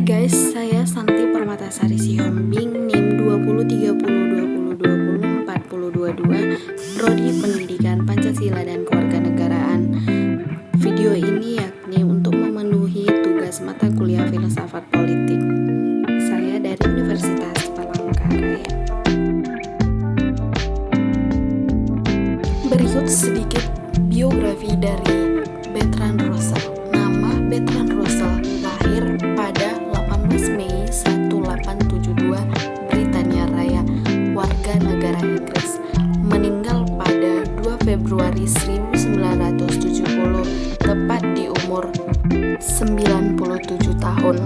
guys, saya Santi Permatasari Sihombing, NIM 203020204022, Prodi Pendidikan Pancasila dan Kewarganegaraan. Video ini yakni untuk memenuhi tugas mata kuliah Filsafat Politik. Saya dari Universitas Palangkaraya. Berikut sedikit biografi dari Bertrand Russell. Nama Bertrand Russell lahir pada 18 Mei 1872 Britania Raya, warga negara Inggris. Meninggal pada 2 Februari 1970, tepat di umur 97 tahun.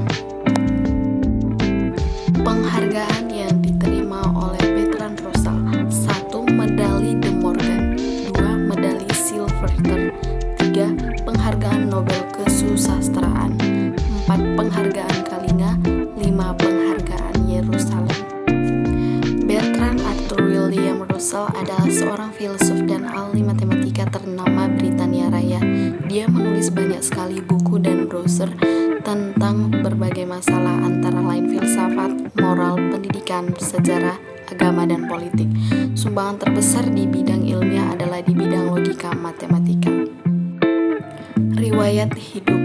Penghargaan yang diterima oleh Bertrand Russell: 1. Medali De Morgan, 2. Medali Silverton, 3. Penghargaan Nobel Kesusastraan, 4. Penghargaan Kalinga, 5. Penghargaan Yerusalem. Bertrand Arthur William Russell adalah seorang filsuf dan ahli matematika ternama Britania Raya. Dia menulis banyak sekali buku dan brosur tentang berbagai masalah, antara lain filsafat, moral, pendidikan, sejarah, agama, dan politik. Sumbangan terbesar di bidang ilmiah adalah di bidang logika matematika. Riwayat hidup: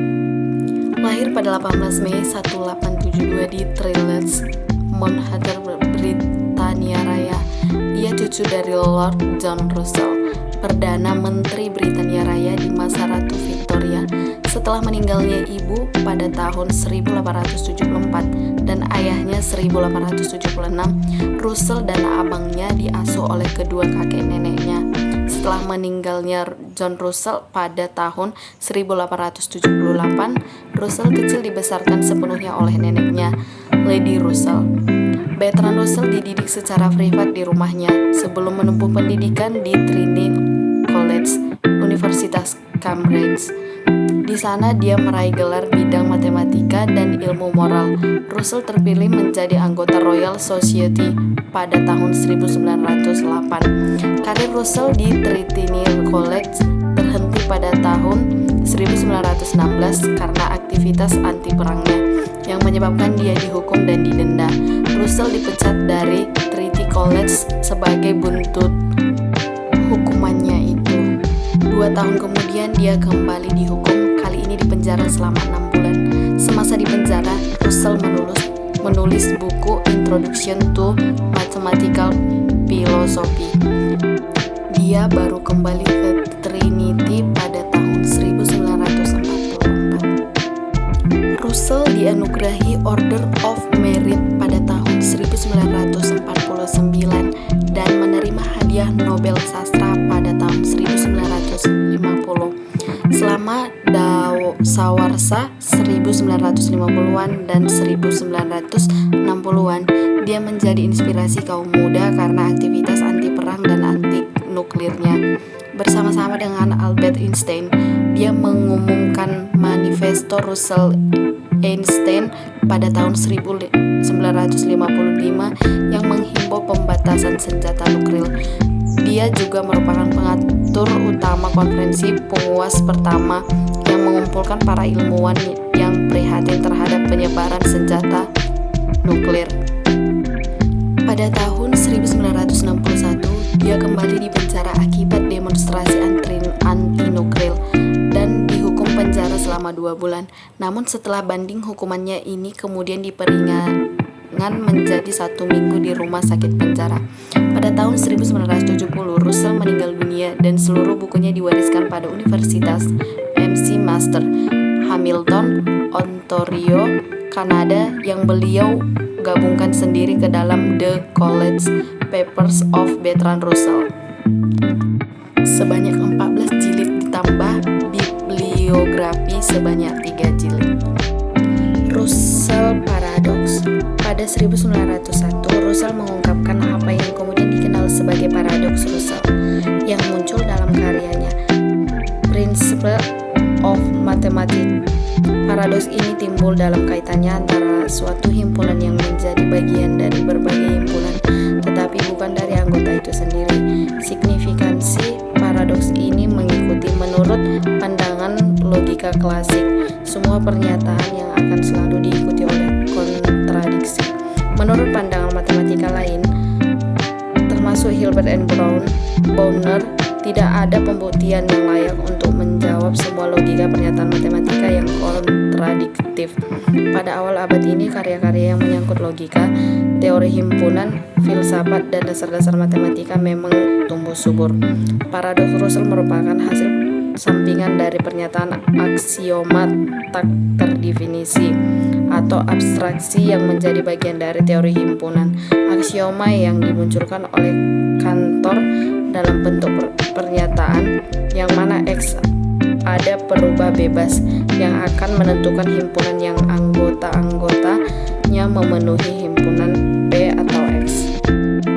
lahir pada 18 Mei 1872 di Treleaze, Mount Heather, Britania Raya. Ia cucu dari Lord John Russell, Perdana Menteri Britania Raya di masa Ratu Victoria. Setelah meninggalnya ibu pada tahun 1874 dan ayahnya 1876, Russell dan abangnya diasuh oleh kedua kakek neneknya. Setelah meninggalnya John Russell pada tahun 1878, Russell kecil dibesarkan sepenuhnya oleh neneknya, Lady Russell. Bertrand Russell dididik secara privat di rumahnya sebelum menempuh pendidikan di Trinity College, Universitas Cambridge. Di sana dia meraih gelar bidang matematika dan ilmu moral. Russell terpilih menjadi anggota Royal Society pada tahun 1908. Karir Russell di Trinity College berhenti pada tahun 1916 karena aktivitas anti perangnya, yang menyebabkan dia dihukum dan didenda. Russell dipecat dari Trinity College sebagai buntut hukumannya itu. 2 tahun kemudian dia kembali dihukum, kali ini dipenjara selama 6 bulan. Semasa di penjara, Russell menulis buku Introduction to Mathematical Philosophy. Dia baru kembali ke Trinity pada tahun 1944. Russell dianugerahi Order of Merit pada tahun 1949 dan menerima hadiah Nobel Sastra pada tahun 1950. Selama dasawarsa 1950-an dan 1960-an, dia menjadi inspirasi kaum muda karena aktivitas anti perang dan anti nuklirnya. Bersama-sama dengan Albert Einstein, dia mengumumkan Manifesto Russell-Einstein pada tahun 1955 yang menghimbau pembatasan senjata nuklir. Dia juga merupakan pengatur utama konferensi penguas pertama yang mengumpulkan para ilmuwan yang prihatin terhadap penyebaran senjata nuklir. Pada tahun 1961, dia kembali dipenjara akibat demonstrasi anti-nuklir dan dihukum penjara selama 2 bulan. Namun setelah banding hukumannya ini kemudian diperingan menjadi 1 minggu di rumah sakit penjara. Pada tahun 1970, Russell meninggal dunia dan seluruh bukunya diwariskan pada Universitas McMaster, Hamilton, Ontario, Kanada, yang beliau gabungkan sendiri ke dalam The College Papers of Bertrand Russell. Sebanyak 14 jilid ditambah bibliografi sebanyak 3 jilid. Russell Paradox. Pada 1901, Russell mengungkapkan apa yang kemudian dikenal sebagai paradoks Russell yang muncul dalam karyanya Principle of Mathematics. Paradoks ini timbul dalam kaitannya antara suatu himpunan yang menjadi bagian dari berbagai himpunan, tetapi bukan dari anggota itu sendiri. Signifikansi paradoks ini mengikuti menurut pandangan logika klasik semua pernyataan yang akan selalu diikuti oleh kontradiksi. Menurut pandangan matematika lain, termasuk Hilbert and Bowner, tidak ada pembuktian yang layak untuk menjawab semua logika pernyataan matematika yang kontradiktif. Pada awal abad ini, karya-karya yang menyangkut logika, teori himpunan, filsafat, dan dasar-dasar matematika memang tumbuh subur. Paradoks Russell merupakan hasil sampingan dari pernyataan aksioma tak terdefinisi atau abstraksi yang menjadi bagian dari teori himpunan. Aksioma yang dimunculkan oleh Cantor dalam bentuk pernyataan yang mana X ada perubah bebas yang akan menentukan himpunan yang anggota-anggotanya memenuhi himpunan P atau X.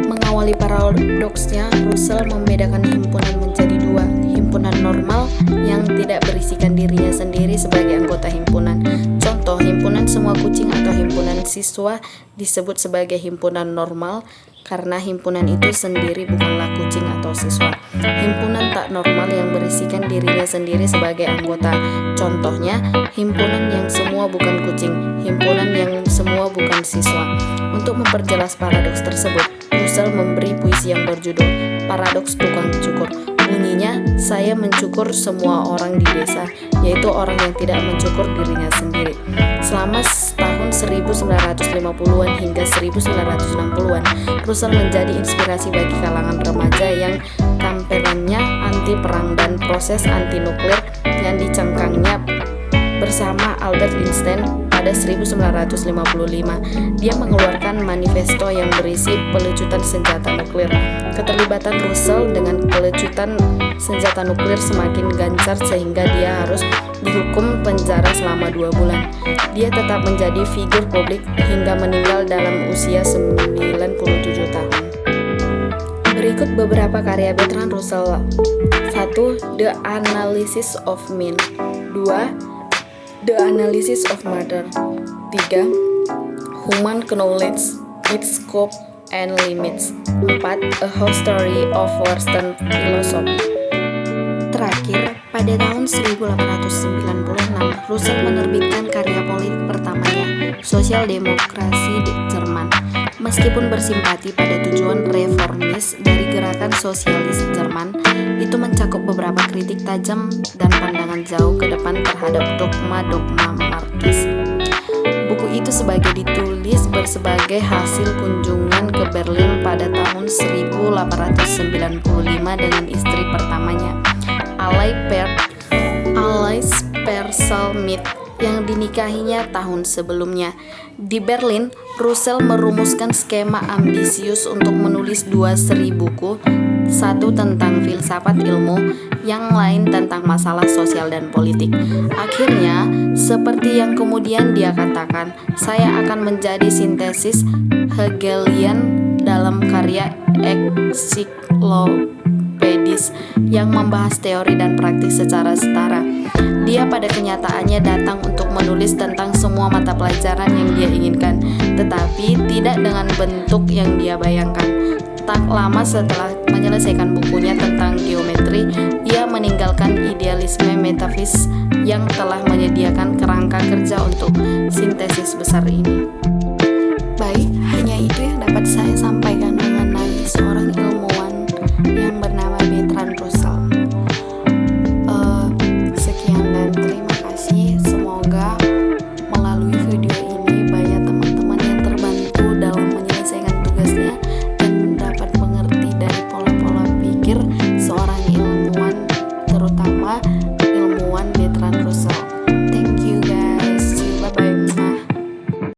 Mengawali paradoksnya, Russell membedakan himpunan menjadi dua: himpunan normal yang tidak berisikan dirinya sendiri sebagai anggota himpunan. Contoh, himpunan semua kucing atau himpunan siswa disebut sebagai himpunan normal karena himpunan itu sendiri bukanlah kucing atau siswa. Himpunan tak normal yang berisikan dirinya sendiri sebagai anggota. Contohnya, himpunan yang semua bukan kucing, himpunan yang semua bukan siswa. Untuk memperjelas paradoks tersebut, Russell memberi puisi yang berjudul Paradoks Tukang Cukur. Bunyinya, saya mencukur semua orang di desa, yaitu orang yang tidak mencukur dirinya sendiri. Selama tahun 1950-an hingga 1960-an, Russell menjadi inspirasi bagi kalangan remaja yang kampanyeannya anti perang dan proses anti nuklir yang dicengkangnya bersama Albert Einstein pada 1955. Dia mengeluarkan manifesto yang berisi pelecutan senjata nuklir. Keterlibatan Russell dengan pelecutan senjata nuklir semakin gencar sehingga dia harus dihukum penjara selama 2 bulan. Dia tetap menjadi figur publik hingga meninggal dalam usia 97 tahun. Berikut beberapa karya Bertrand Russell. 1. The Analysis of Mind. 2. The Analysis of Matter. 3. Human Knowledge, Its Scope and Limits. 4. A Whole Story of Western Philosophy. Terakhir, pada tahun 1896, Russell menerbitkan karya politik pertamanya, Sosial Demokrasi Jerman. Meskipun bersimpati pada tujuan reformis dari gerakan sosialis Jerman, itu mencakup beberapa kritik tajam dan pandangan jauh ke depan terhadap dogma-dogma Marxis. Buku itu ditulis bersebagai hasil kunjungan ke Berlin pada tahun 1895 dengan istri pertamanya, Alice Perselmith, yang dinikahinya tahun sebelumnya. Di Berlin, Russell merumuskan skema ambisius untuk menulis 2 seri buku, satu tentang filsafat ilmu, yang lain tentang masalah sosial dan politik. Akhirnya, seperti yang kemudian dia katakan, saya akan menjadi sintesis Hegelian dalam karya ensiklopedis yang membahas teori dan praktik secara setara. Dia pada kenyataannya datang untuk menulis tentang semua mata pelajaran yang dia inginkan, tetapi tidak dengan bentuk yang dia bayangkan. Tak lama setelah menyelesaikan bukunya tentang geometri, ia meninggalkan idealisme metafis yang telah menyediakan kerangka kerja untuk sintesis besar ini. Baik, hanya itu yang dapat saya sampaikan mengenai seorang ilmuwan yang bernama Bertrand Russell. Sekian dan terima kasih. Semoga melalui video ini banyak teman-teman yang terbantu dalam menyelesaikan tugasnya dan dapat mengerti dari pola-pola pikir seorang ilmuwan, terutama